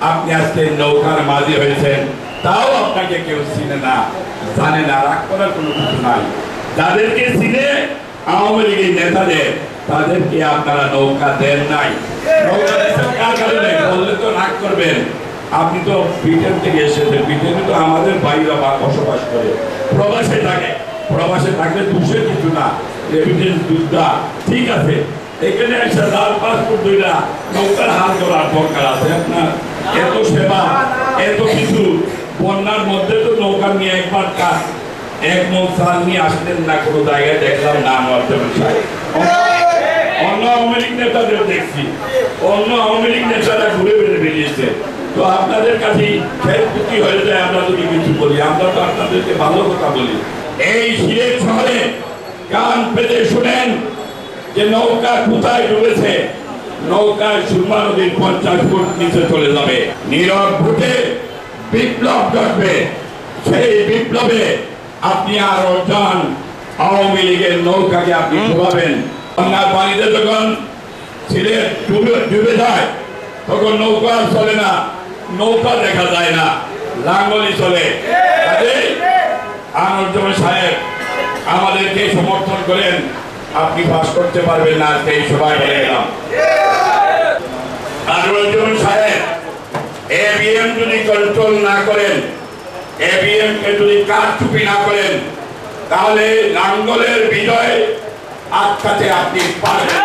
আপনি আজকে নৌকার মাঝি হয়েছেন, তাও আপনাকে কেউ চিনে না, জানে না, রাগ করার কোনো কিছু নাই। যাদেরকে চিনে আওয়ামী লীগের নেতাদের, তাদেরকে আপনারা নৌকা দেন নাই। নৌকা দিচ্ছেন কার কারণে বললে তো রাগ করবেন। আপনি তো ব্রিটেন থেকে এসেছেন, ব্রিটেনে তো আমাদের ভাইরা বসবাস করে, প্রবাসে থাকে, প্রবাসে থাকলে দুষের কিছু না, রেমিটেন্স দুধটা ঠিক আছে। এখানে একটা লাল পাসপোর্ট দুইটা নৌকার হাল করার দরকার আছে আপনার। এত সেবা, এত কিছু, বন্যার মধ্যে তো নৌকা নিয়ে একবার এক মন চাল নিয়ে আসতেন না, কোনো জায়গায় দেখলাম না। অন্য আওয়ামী লীগ নেতাদের দেখছি, অন্য আওয়ামী লীগ নেতারা ঘুরে বেড়ে বেরিয়েছে। তো আপনাদের কাছে ক্ষয়ক্ষতি হয়ে যায় আমরা যদি কিছু বলি, আমরা তো আপনাদেরকে ভালো কথা বলি। এই সিলেট শহরে কান পেতে শুনেন যে নৌকা কোথায় ডুবেছে। নৌকা সুরমা নদীর 50 ফুট নিচে চলে যাবে। নীরব ভোটে বিপ্লব ঘটবে, সেই বিপ্লবে আপনি আরো যান। আওয়ামী লীগের নৌকাকে আপনি ডুবাবেন। বন্যার পানিতে যখন সিলেট ডুবে যায় তখন নৌকা চলে না, নৌকা দেখা যায় না, লাঙ্গলি চলে। আনোয়ার সাহেব আমাদেরকে সমর্থন করেন, আপনি পাস করতে পারবেন না, সেই সবাই বলে গেলাম। আনোয়ার সাহেব এবিএম যদি কন্ট্রোল না করেন, এবিএম কে যদি কারচুপি না করেন, তাহলে লাঙ্গলের বিজয় আটকাতে আপনি পারবেন।